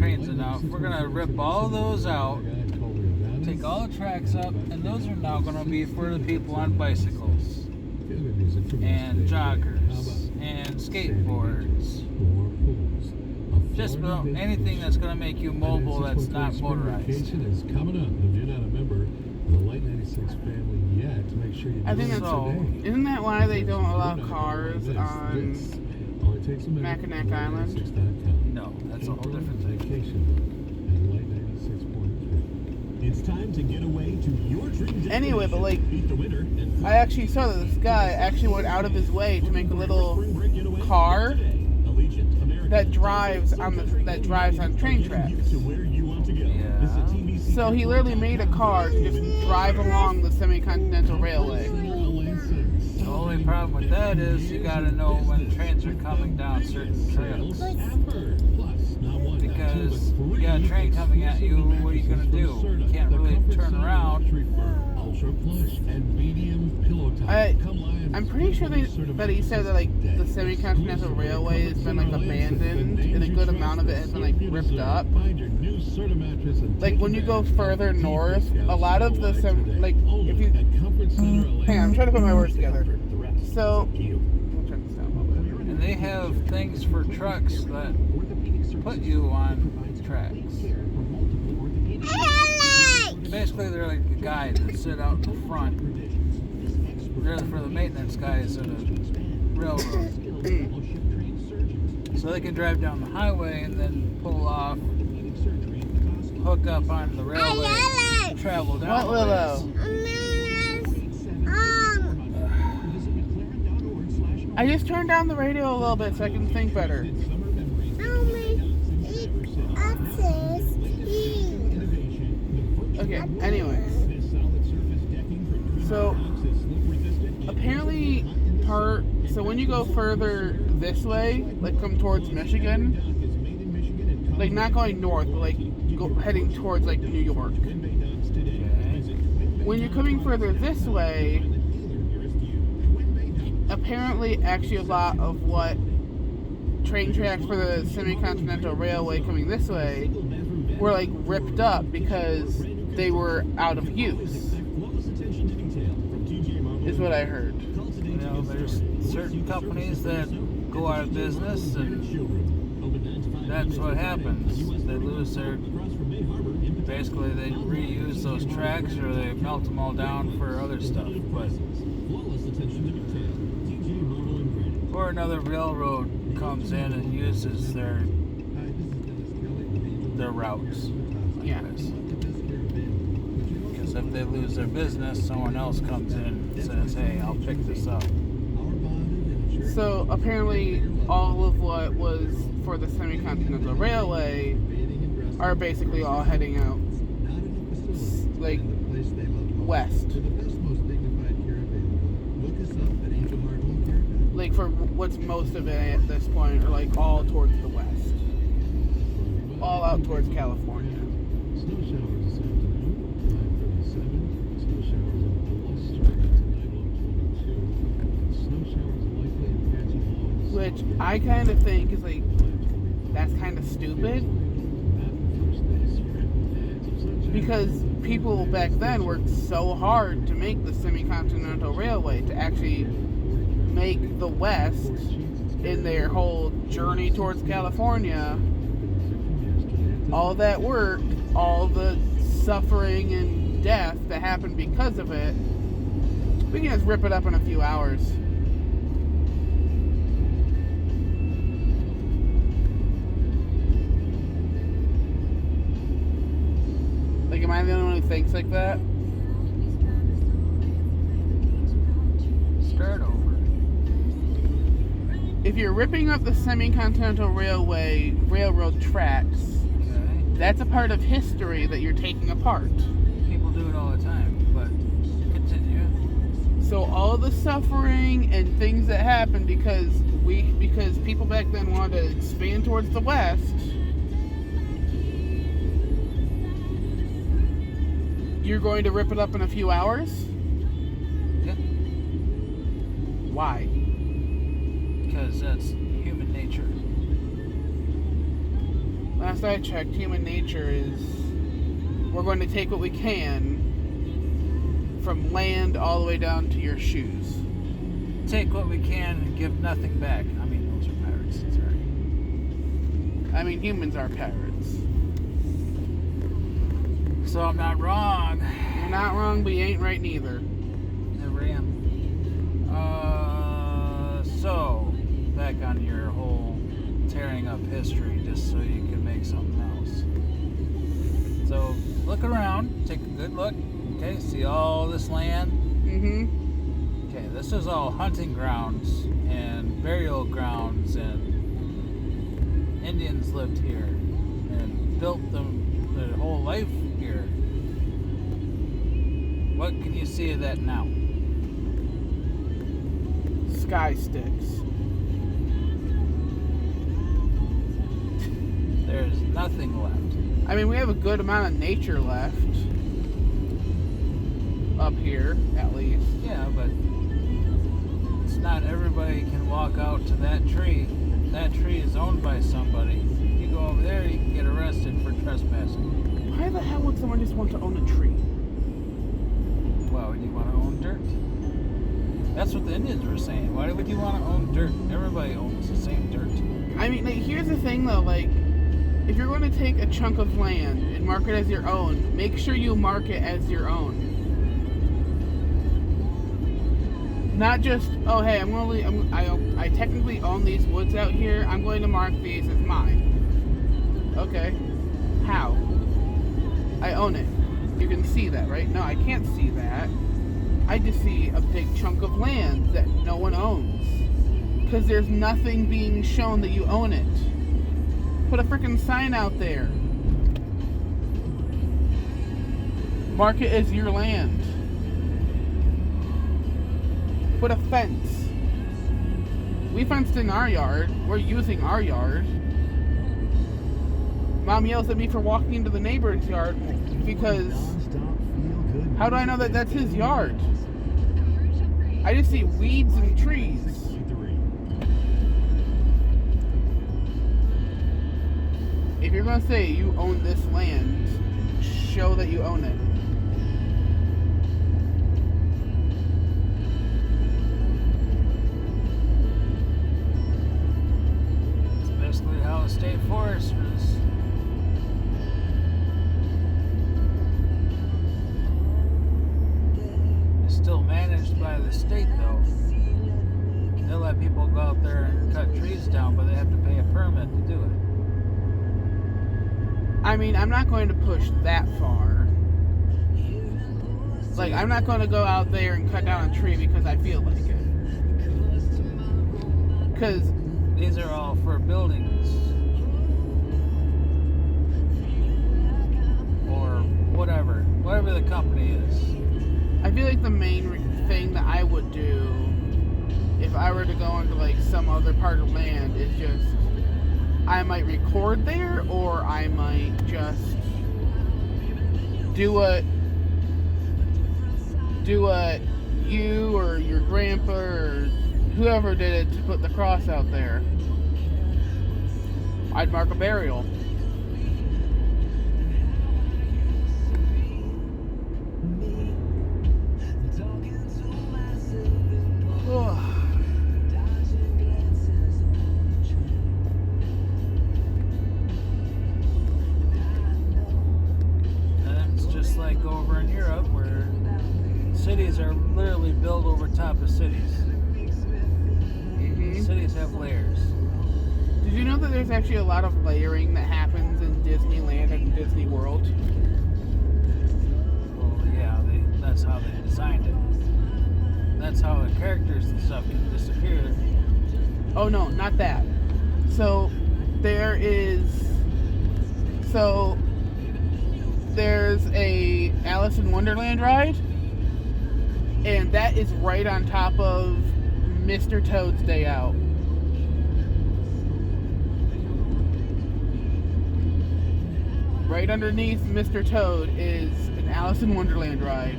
trains enough, we're going to rip all those out, take all the tracks up, and those are now going to be for the people on bicycles and joggers and skateboards. Just about anything that's going to make you mobile that's not motorized. Is coming up. If you're not a member of the Light 96 family yet, make sure you I think that's today. Isn't that why they don't allow cars on Mackinac Island? No, that's a whole different thing. It's time to get away to your dream. Anyway, but like, I actually saw that this guy actually went out of his way to make a little car that drives on train tracks. Yeah. So he literally made a car to just drive along the Semi-Continental Railway. The only problem with that is you got to know when trains are coming down certain trails. Because you got a train coming at you, what are you going to do? You can't really turn around. I'm pretty sure that he said that like the Semi-Continental Railway has been like abandoned and a good amount of it has been like ripped up. Like when you go further north, a lot of the like if you hang on, I'm trying to put my words together. So And they have things for trucks that put you on tracks. Basically, they're like the guys that sit out in the front. They're for the maintenance guys at a railroad. So they can drive down the highway and then pull off, hook up on the railway, travel down. What, Willow? I just turned down the radio a little bit so I can think better. Okay, anyways. So, apparently, so when you go further this way, like come towards Michigan, like not going north, but like heading towards like New York. When you're coming further this way, apparently actually a lot of what train tracks for the Semi-Continental Railway coming this way were like ripped up because they were out of use, is what I heard. You know, there's certain companies that go out of business, and that's what happens. They lose their, basically they reuse those tracks or they melt them all down for other stuff. But or another railroad comes in and uses their routes. Yeah. Because if they lose their business, someone else comes in and says, hey, I'll pick this up. So apparently all of what was for the Semi-Continental Railway are basically all heading out like west. Like for what's most of it at this point are like all towards the west. All out towards California. Which I kind of think is like, that's kind of stupid. Because people back then worked so hard to make the Semi-Continental Railway, to actually make the West in their whole journey towards California. All that work, all the suffering and death that happened because of it, we can just rip it up in a few hours. Like, am I the only one who thinks like that? Start over. If you're ripping up the Semi-Continental Railway railroad tracks, Okay. that's a part of history that you're taking apart. People do it all the time, but continue. So all the suffering and things that happened because people back then wanted to expand towards the west, you're going to rip it up in a few hours? Yeah. Why? Because that's human nature. Last I checked, human nature is we're going to take what we can from land all the way down to your shoes. Take what we can and give nothing back. I mean, those are pirates. Sorry. I mean, humans are pirates. So I'm not wrong. You're not wrong, but you ain't right neither. Never am. So, back on your whole tearing up history just so you can make something else. So, look around. Take a good look. Okay, see all this land? Mm-hmm. Okay, this is all hunting grounds and burial grounds, and Indians lived here and built their whole life here. What can you see of that now? Sky sticks. There's nothing left. I mean, we have a good amount of nature left. Up here, at least. Yeah, but it's not everybody can walk out to that tree. That tree is owned by somebody. You go over there, you can get arrested for trespassing. Why the hell would someone just want to own a tree? Why would you want to own dirt? That's what the Indians were saying. Why would you want to own dirt? Everybody owns the same dirt. I mean, like, here's the thing, though. Like, if you're going to take a chunk of land and mark it as your own, make sure you mark it as your own. Not just, oh, hey, I technically own these woods out here. I'm going to mark these as mine. Okay. How? I own it. You can see that, right? No, I can't see that. I just see a big chunk of land that no one owns. Because there's nothing being shown that you own it. Put a freaking sign out there. Mark it as your land. Put a fence. We fenced in our yard. We're using our yard. Mom yells at me for walking into the neighbor's yard because how do I know that that's his yard? I just see weeds and trees. If you're going to say you own this land, show that you own it. How the state forest was. It's still managed by the state, though. They let people go out there and cut trees down, but they have to pay a permit to do it. I mean, I'm not going to push that far. Like, I'm not going to go out there and cut down a tree because I feel like it. Because these are all for buildings. Or whatever the company is. I feel like the main thing that I would do if I were to go into like some other part of land is just I might record there, or I might just do what you or your grandpa or whoever did it to put the cross out there. I'd mark a burial. And it's just like over in Europe where cities are literally built over top of cities. Mm-hmm. Cities have layers. Did you know that there's actually a lot of layering that happens in Disneyland and Disney World? Well, yeah, that's how they designed it. That's how the characters and stuff can disappear. Oh no, not that. So there's a Alice in Wonderland ride, and that is right on top of Mr. Toad's Day Out. Right underneath Mr. Toad is an Alice in Wonderland ride.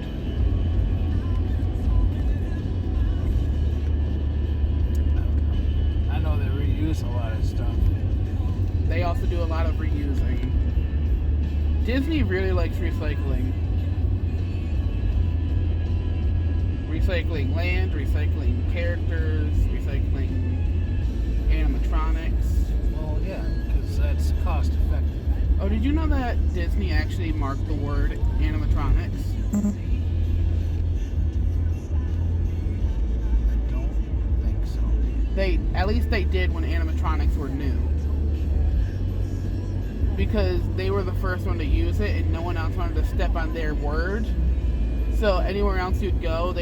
I know they reuse a lot of stuff. they also do a lot of reusing. Disney really likes recycling. Recycling land, recycling characters, recycling animatronics. Well, yeah, because that's cost effective. Oh, did you know that Disney actually marked the word animatronics? I don't think so. At least they did when animatronics were new. Because they were the first one to use it and no one else wanted to step on their word. So anywhere else you'd go,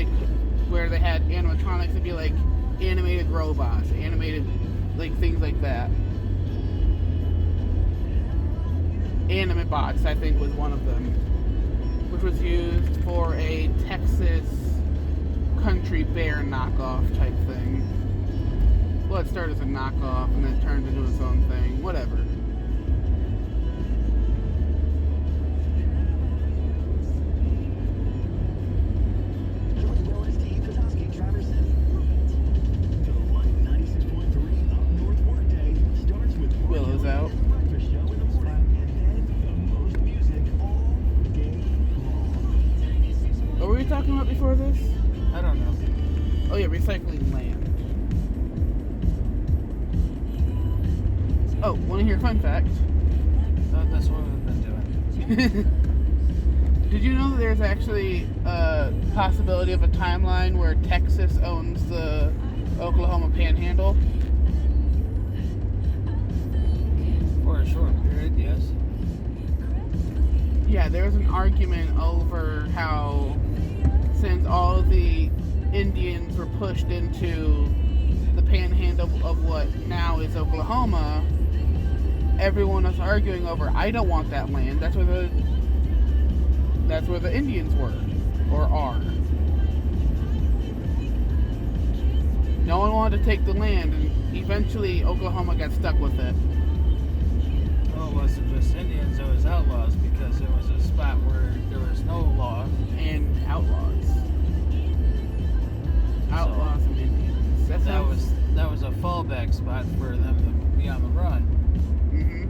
where they had animatronics, it'd be like animated robots, animated like things like that. Animebots, I think, was one of them, which was used for a Texas Country Bear knockoff type thing. Well, it started as a knockoff and then turned into its own thing. Whatever. Willow's out. What were we talking about before this? I don't know. Oh yeah, recycling land. Oh, want to hear a fun fact? Thought that's what we've been doing. Did you know that there's actually a possibility of a timeline where Texas owns the Oklahoma Panhandle? For a short period, yes. Yeah, there's an argument over how, since all of the Indians were pushed into the panhandle of what now is Oklahoma, everyone was arguing over, I don't want that land. That's where the Indians were, or are. No one wanted to take the land, and eventually Oklahoma got stuck with it. Well, it wasn't just Indians, it was outlaws, because it was a spot where there was no law. And outlaws. Outlaws and Indians. That was a fallback spot for them to be on the run. Mm-hmm.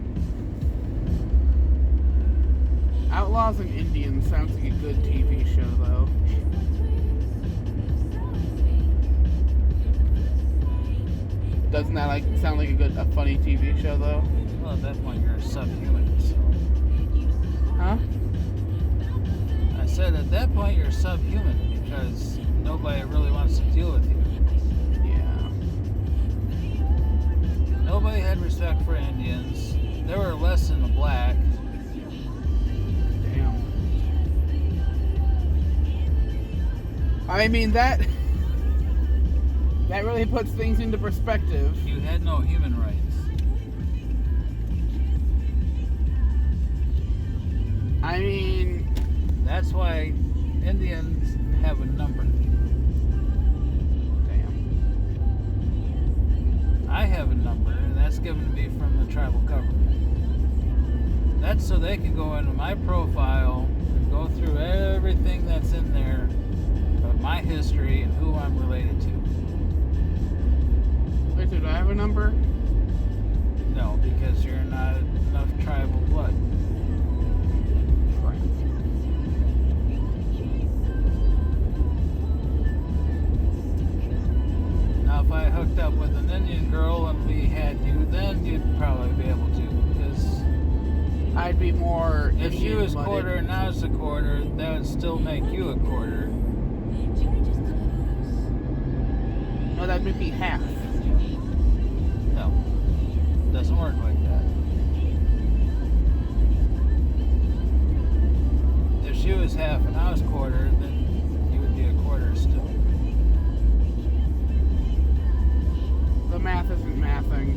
Outlaws and Indians sounds like a good TV show, though. Doesn't that sound like a funny TV show, though? Well, at that point, you're a subhuman, so. Huh? I said at that point, you're subhuman, because nobody really wants to deal with you. Yeah. Nobody had respect for Indians. There were less than the black. Damn. I mean, that really puts things into perspective. You had no human rights. I mean, That's why Indians have a number. damn. I have a number, and that's given to me from the tribal government. That's so they can go into my profile and go through everything that's in there of my history and who I'm related to. Wait, so do I have a number? No, because you're not enough tribal blood. Crap. Now, if I hooked up with an Indian girl and we had you, then you'd probably be able to, because I'd be more. if she was Indian-blooded. quarter and I was a quarter, that would still make you a quarter. No, that'd make me half. No, doesn't work like that. If she was half and I was quarter, then you would be a quarter still. The math isn't mathing.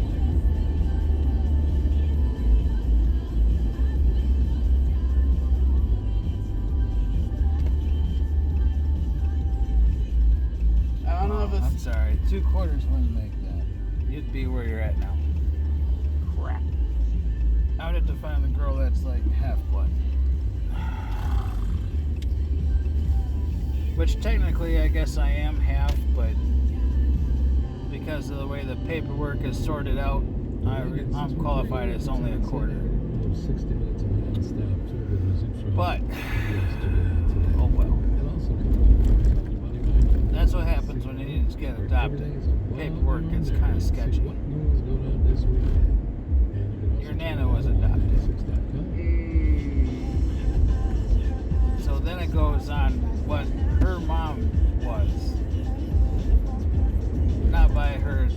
I don't know if I'm it's sorry, 2 quarters wouldn't make that. You'd be where you're at now. crap. I would have to find the girl that's like half blood. Which technically I guess I am half, but because of the way the paperwork is sorted out I'm qualified as only a quarter. 60 minutes of non-stop tourism. But, oh well. That's what happens when Indians get adopted. Paperwork gets kind of sketchy. Your Nana was adopted. So then it goes on what her mom was. Not by her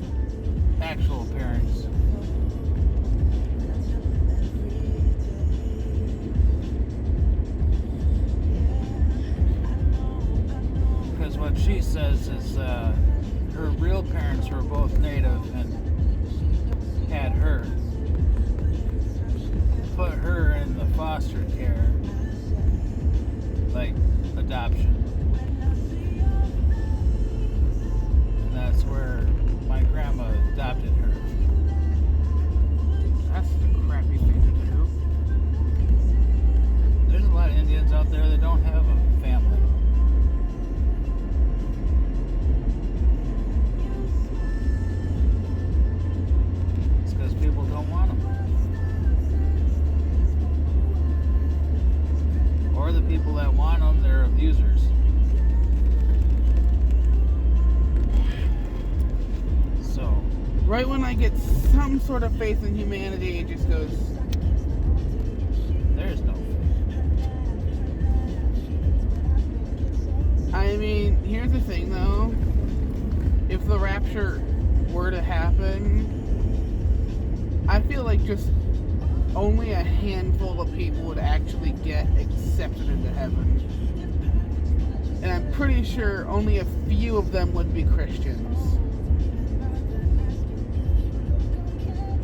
actual parents. Because what she says is her real parents were both native and had her. Put her in the foster care, like adoption. And that's where my grandma adopted her. That's a crappy thing to do. There's a lot of Indians out there that don't have a family. It's because people don't want them. Or the people that want them, they're abusers. So, Right when I get some sort of faith in humanity, it just goes, there's no faith. I mean, here's the thing though. If the rapture were to happen, I feel like just only a handful of people would actually get accepted into heaven. And I'm pretty sure only a few of them would be Christians.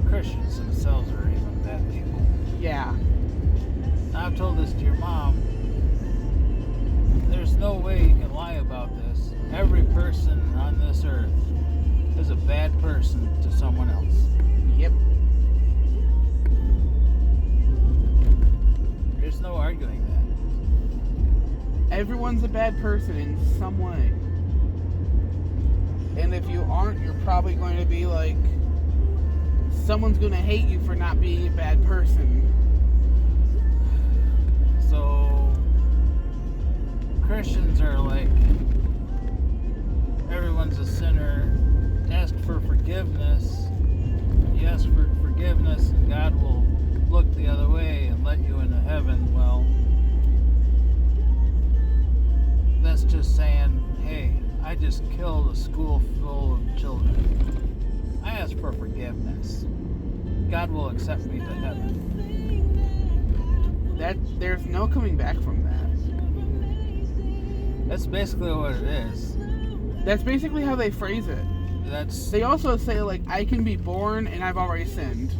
Christians themselves are even bad people. Yeah. I've told this to your mom. There's no way you can lie about this. Every person on this earth is a bad person to someone else. Yep. There's no arguing that. Everyone's a bad person in some way. And if you aren't, you're probably going to be like, someone's going to hate you for not being a bad person. So, Christians are like, everyone's a sinner. Ask for forgiveness. You ask for forgiveness and God will look the other way and let you into heaven. Well, that's just saying, hey, I just killed a school full of children. I ask for forgiveness. God will accept me to heaven. There's no coming back from that. That's basically what it is. That's basically how they phrase it. They also say, like, I can be born and I've already sinned.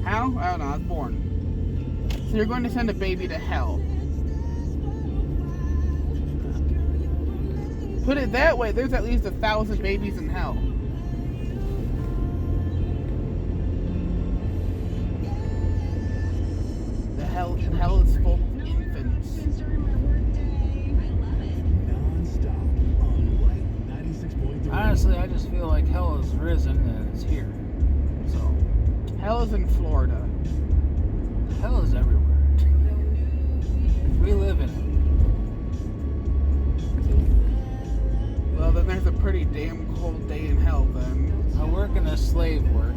How? I don't know, I was born. So you're going to send a baby to hell. Put it that way, there's at least 1,000 babies in hell. Hell is full of infants. Honestly, I just feel like hell has risen and it's here. So, hell is in Florida. Hell is everywhere. We live in it. Well, then there's a pretty damn cold day in hell then. I work in a slave work.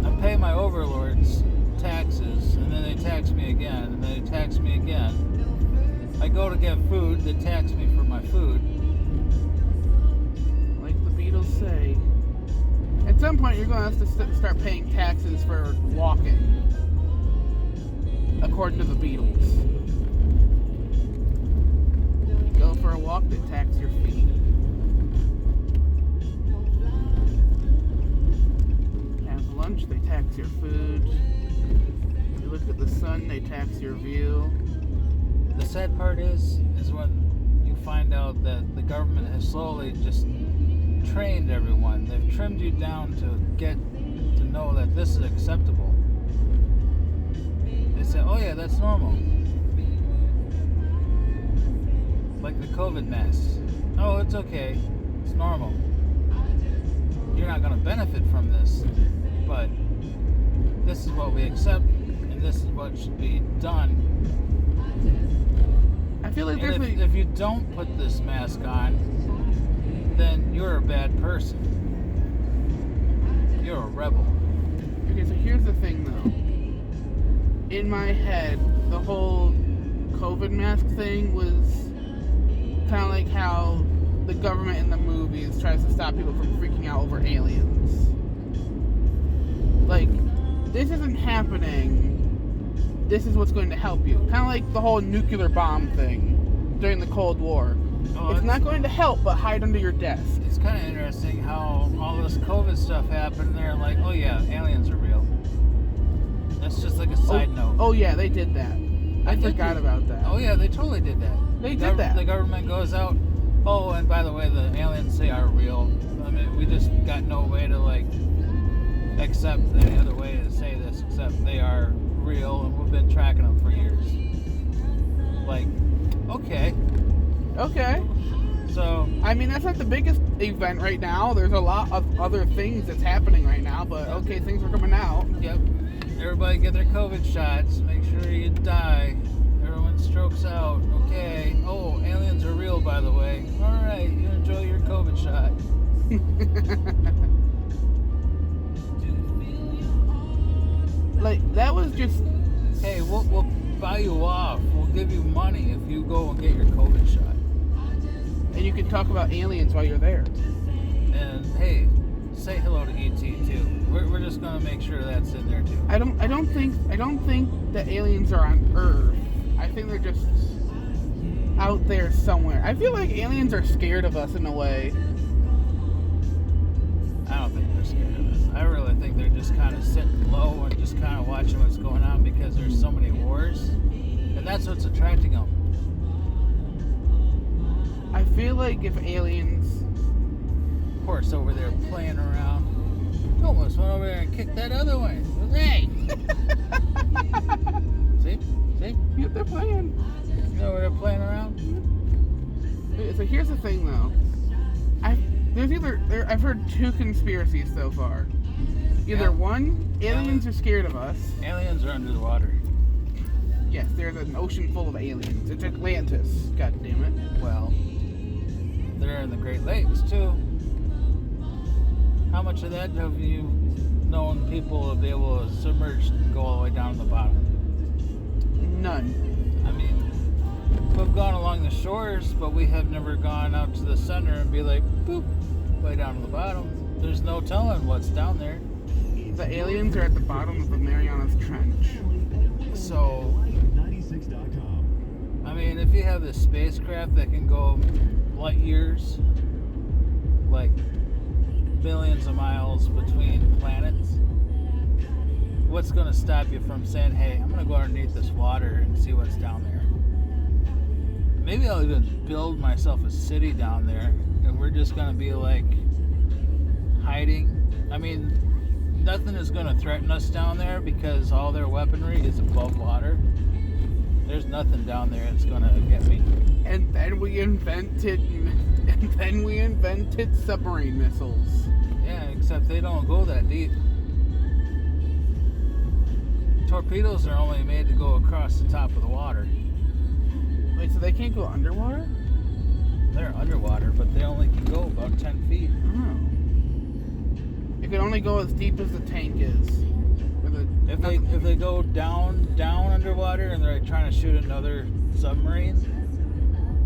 I pay my overlords taxes, and then they tax me again, and then they tax me again. I go to get food, they tax me for my food. Like the Beatles say, at some point you're going to have to start paying taxes for walking. According to the Beatles. You go for a walk, they tax your feet. Have lunch, they tax your food. You look at the sun, they tax your view. The sad part is when you find out that the government has slowly just trained everyone. They've trimmed you down to get to know that this is acceptable. They say, oh yeah, that's normal. Like the COVID masks. Oh, it's okay. It's normal. you're not going to benefit from this, but this is what we accept, and this is what should be done. I feel like And there's if you don't put this mask on, then you're a bad person. You're a rebel. Okay, so here's the thing though. In my head, the whole COVID mask thing was kind of like how the government in the movies tries to stop people from freaking out over aliens. Like, this isn't happening. This is what's going to help you. Kind of like the whole nuclear bomb thing during the Cold War. Oh, It's not going to help, but hide under your desk. It's kind of interesting how all this COVID stuff happened. And they're like, oh yeah, aliens are real. That's just like a side note. Oh yeah, they did that. I forgot about that. Oh yeah, they totally did that. They did that. The government goes out. Oh, and by the way, the aliens they are real. I mean, we just got no way to like accept any other way to say this except they are real, and we've been tracking them for years. Like, okay. Okay. So, I mean, that's not the biggest event right now. There's a lot of other things that's happening right now, but okay, things are coming out. yep. Everybody get their COVID shots. Make sure you die. Everyone strokes out. Okay. Oh, aliens are real, by the way. All right. You enjoy your COVID shot. Like, that was just... Hey, we'll buy you off. We'll give you money if you go and get your COVID shot. And you can talk about aliens while you're there. And hey, say hello to ET too. We're just gonna make sure that's in there too. I don't think that aliens are on Earth. I think they're just out there somewhere. I feel like aliens are scared of us in a way. I don't think they're scared of us. I really think they're just kind of sitting low and just kind of watching what's going on because there's so many wars, and that's what's attracting them. I feel like if aliens... Of course, over there playing around. Almost went over there and kicked that other one. Hey! See? Yeah, they're playing. You know where they're playing around? So here's the thing, though. I've heard two conspiracies so far. Either one, aliens are scared of us. Aliens are under the water. Yes, there's an ocean full of aliens. It's Atlantis. God damn it. Well, they're in the Great Lakes too. How much of that have you known people to be able to submerge and go all the way down to the bottom? None. I mean, we've gone along the shores, but we have never gone out to the center and be like, boop, way down to the bottom. There's no telling what's down there. The aliens are at the bottom of the Marianas Trench. So, I mean, if you have this spacecraft that can go light years, like billions of miles between planets, what's going to stop you from saying, hey, I'm going to go underneath this water and see what's down there? Maybe I'll even build myself a city down there, and we're just going to be like hiding. I mean, nothing is going to threaten us down there because all their weaponry is above water. There's nothing down there that's going to get me. And then we invented submarine missiles. Yeah, except they don't go that deep. Torpedoes are only made to go across the top of the water. Wait, so they can't go underwater? They're underwater, but they only can go about 10 feet. Oh. It can only go as deep as the tank is. If they go down underwater and they're trying to shoot another submarine,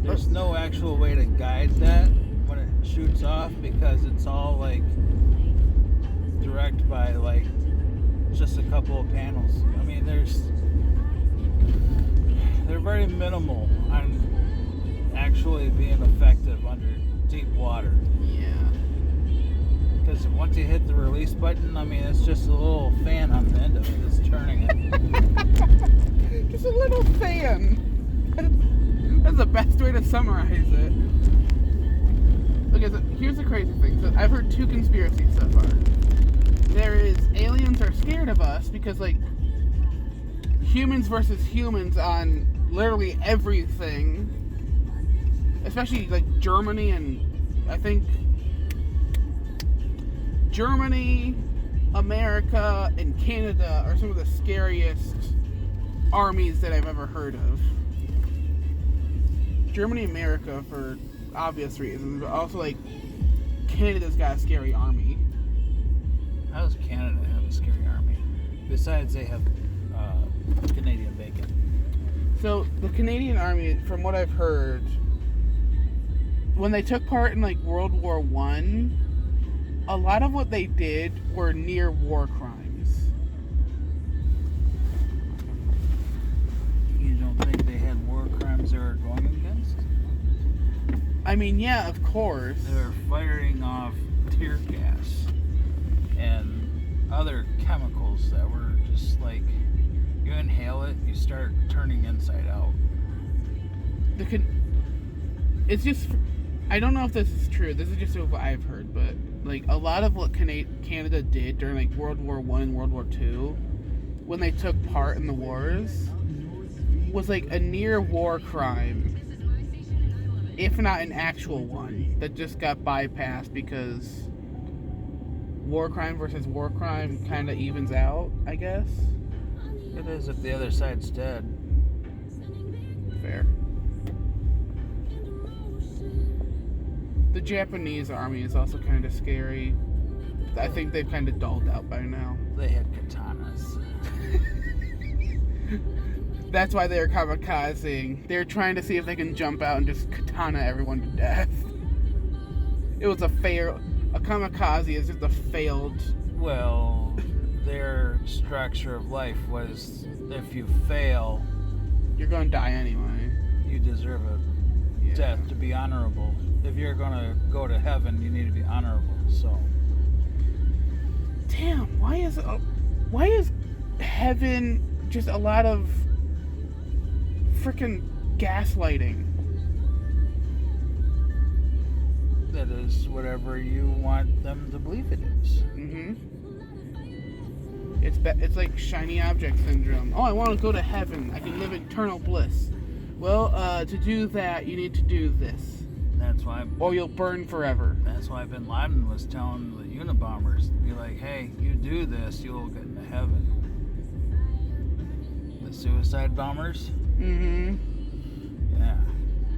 there's no actual way to guide that when it shoots off because it's all like direct by like just a couple of panels. I mean, they're very minimal on actually being effective under deep water. Yeah. Because once you hit the release button, I mean, it's just a little fan on the end of it that's turning it. Just a little fan. That's the best way to summarize it. Okay, so here's the crazy thing. So I've heard two conspiracies so far. There is aliens are scared of us because, like, humans versus humans on literally everything. Especially, like, Germany and I think Germany, America, and Canada are some of the scariest armies that I've ever heard of. Germany, America for obvious reasons, but also like Canada's got a scary army. How does Canada have a scary army? Besides, they have Canadian bacon. So the Canadian army, from what I've heard, when they took part in like World War I, a lot of what they did were near war crimes. You don't think they had war crimes they were going against? I mean, yeah, of course. They were firing off tear gas and other chemicals that were just like, you inhale it, you start turning inside out. It's just, I don't know if this is true. This is just what I've heard, but like a lot of what Canada did during like World War I and World War II, when they took part in the wars, was like a near war crime, if not an actual one, that just got bypassed because war crime versus war crime kind of evens out, I guess. It is if the other side's dead. Fair. The Japanese army is also kind of scary. I think they've kind of dulled out by now. They had katanas. That's why they're kamikazing. They're trying to see if they can jump out and just katana everyone to death. It was a kamikaze is just a failed... Well, their structure of life was, if you fail, you're going to die anyway. You deserve a death to be honorable. If you're going to go to heaven, you need to be honorable. So, damn, why is heaven just a lot of freaking gaslighting? That is whatever you want them to believe it is. Mm-hmm. It's like shiny object syndrome. Oh, I want to go to heaven. I can live eternal bliss. Well, to do that, you need to do this. That's why. Or you'll burn forever. That's why Bin Laden was telling the Unabombers to be like, hey, you do this, you'll get into heaven. The suicide bombers? Mm-hmm. Yeah.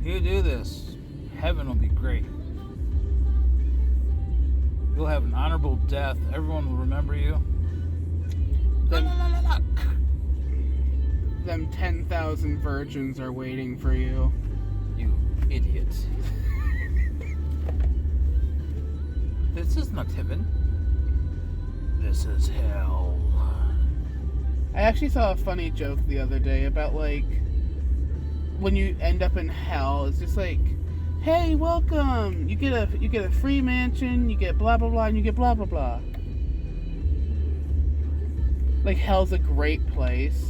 You do this, heaven will be great. You'll have an honorable death. Everyone will remember you. Them 10,000 virgins are waiting for you. You idiots. This is not heaven. This is hell. I actually saw a funny joke the other day about like when you end up in hell, it's just like, hey, welcome. You get a free mansion, you get blah blah blah, and you get blah blah blah. Like hell's a great place.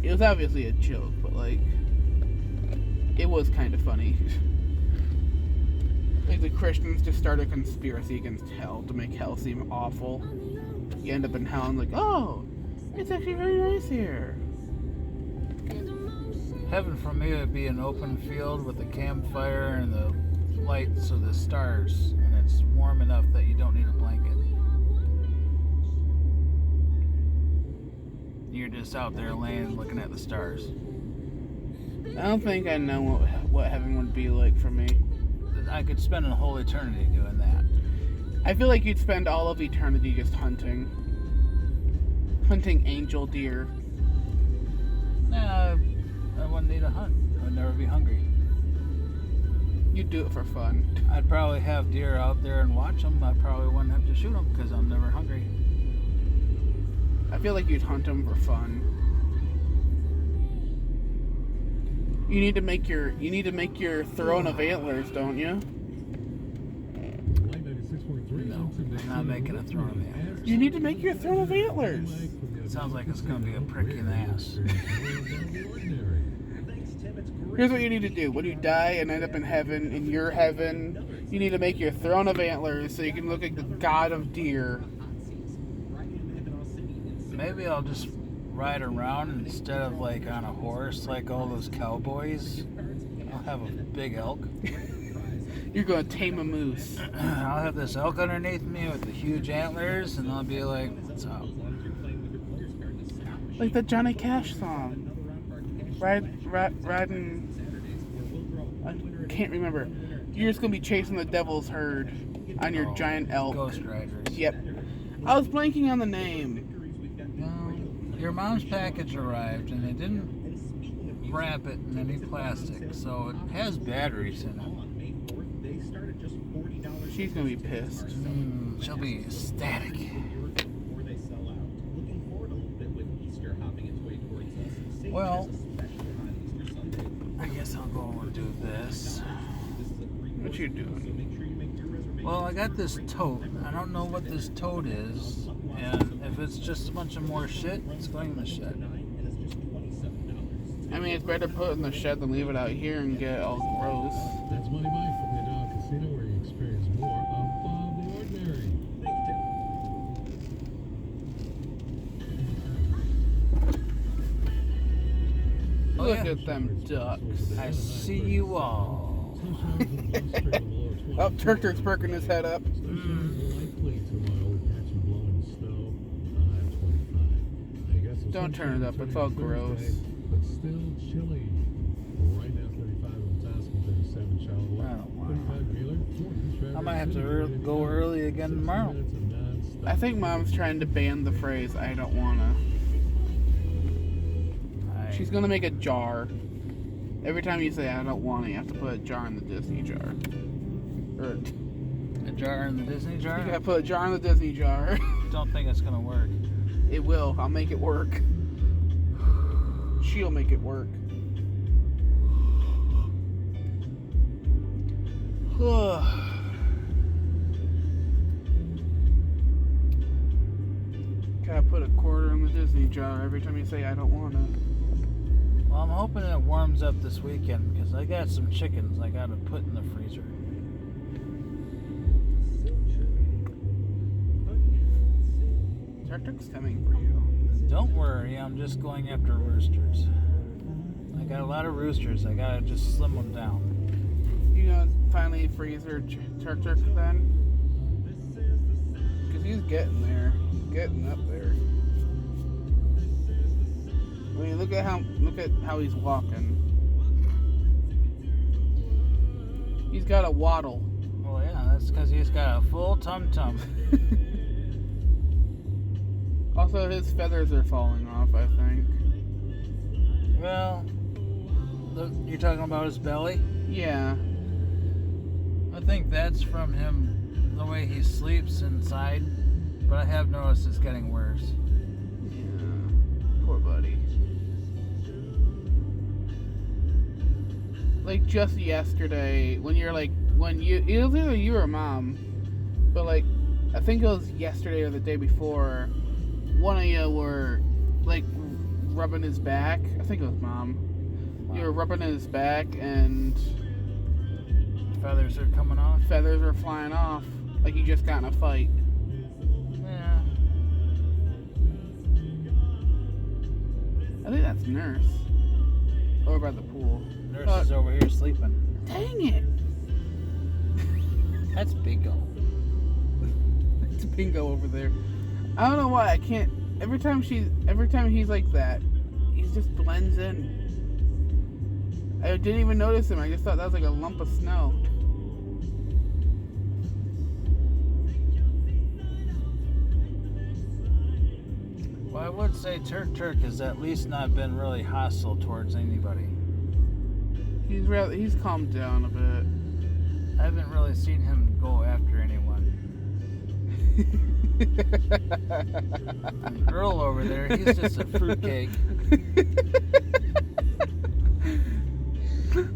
It was obviously a joke, but like it was kind of funny. Like the Christians just start a conspiracy against hell to make hell seem awful. You end up in hell and like, oh, it's actually very nice here. Heaven for me would be an open field with a campfire and the lights of the stars, and it's warm enough that you don't need a blanket. You're just out there laying looking at the stars. I don't think I know what heaven would be like for me. I could spend a whole eternity doing that. I feel like you'd spend all of eternity just hunting angel deer. Nah, I wouldn't need a hunt. I would never be hungry. You'd do it for fun. I'd probably have deer out there and watch them. I probably wouldn't have to shoot them because I'm never hungry. I feel like you'd hunt them for fun. You need to make your throne of antlers, don't you? No, I'm not making a throne of antlers. You need to make your throne of antlers. It sounds like it's going to be a prick in the ass. Here's what you need to do. When you die and end up in heaven, in your heaven, you need to make your throne of antlers so you can look like the god of deer. Maybe I'll just ride around instead of like on a horse like all those cowboys. I'll have a big elk. You're gonna tame a moose. I'll have this elk underneath me with the huge antlers, and I'll be like, "What's up?" Like the Johnny Cash song. Riding. I can't remember. You're just gonna be chasing the devil's herd on your giant elk. Ghost Riders. Yep. I was blanking on the name. Well, your mom's package arrived, and they didn't wrap it in any plastic, so it has batteries in it. She's gonna be pissed. She'll be ecstatic. Well, I guess I'll go and do this. What you doing? Well, I got this tote. I don't know what this tote is, and if it's just a bunch of more shit, it's going in the shed. I mean, it's better to put it in the shed than leave it out here and get all gross. That's Money Mike from the Dog Casino, where you experience more of the ordinary. Oh, Look yeah. at them ducks. I see you all. Oh, Turk's perking his head up. Don't turn it up, it's all gross. But still chilly. Right now, 35 in Wisconsin, 37 Charlotte. I don't want 35 Wheeler. I might have to go early again tomorrow. I think Mom's trying to ban the phrase, I don't wanna. She's gonna make a jar. Every time you say I don't wanna, you have to put a jar in the Disney jar. Or A jar in the Disney jar? you gotta put a jar in the Disney jar. Don't think it's gonna work. It will. I'll make it work. She'll make it work. Gotta put a quarter in the Disney jar every time you say I don't wanna. Well, I'm hoping it warms up this weekend because I got some chickens I gotta put in the freezer. Turk's coming for you. Don't worry, I'm just going after roosters. I got a lot of roosters. I gotta just slim them down. You gonna finally freeze her Turk then? Because he's getting there. He's getting up there. I mean, look at how he's walking. He's got a waddle. Well, yeah, that's because he's got a full tum-tum. Also, his feathers are falling off, I think. Well, you're talking about his belly? Yeah. I think that's from him, the way he sleeps inside. But I have noticed it's getting worse. Yeah. Poor buddy. Like, just yesterday, it was either you or Mom, but like, I think it was yesterday or the day before, one of you were, like, rubbing his back. I think it was Mom. Wow. You were rubbing his back and Feathers are coming off? feathers were flying off. Like he just got in a fight. Yeah. I think that's Nurse. Over by the pool. Nurse is over here sleeping. Dang it! That's Bingo. It's Bingo over there. I don't know why I can't. Every time he's like that, he just blends in. I didn't even notice him. I just thought that was like a lump of snow. Well, I would say Turk has at least not been really hostile towards anybody. He's calmed down a bit. I haven't really seen him go after anyone. And Earl over there, he's just a fruitcake.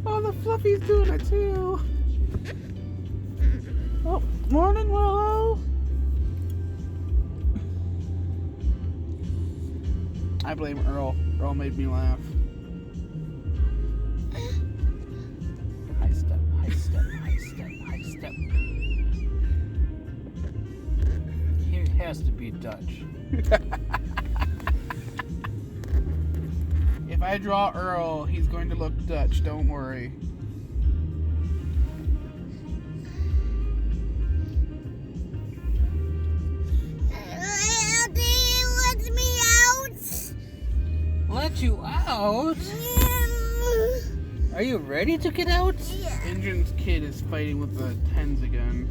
Oh, the Fluffy's doing it too. Oh, morning, Willow. I blame Earl. Earl made me laugh. High step, high step, high step, high step. He has to be Dutch. If I draw Earl, he's going to look Dutch, don't worry. you out? Are you ready to get out? Injun's kid is fighting with the hens again.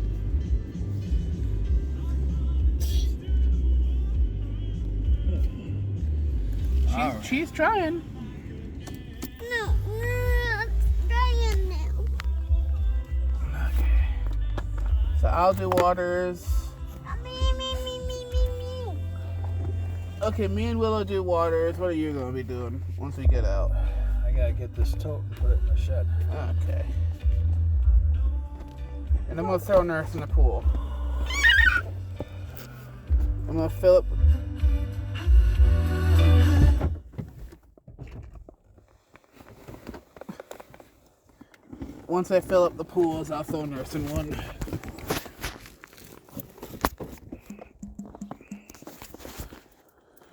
She's trying. No, I'm trying now. Okay. So I'll do waters. Me. Okay, me and Willow do waters. What are you going to be doing once we get out? I gotta get this tote and put it in the shed. Okay. And I'm going to throw Nurse in the pool. I'm going to fill up. Once I fill up the pools, I'll throw Nurse in one.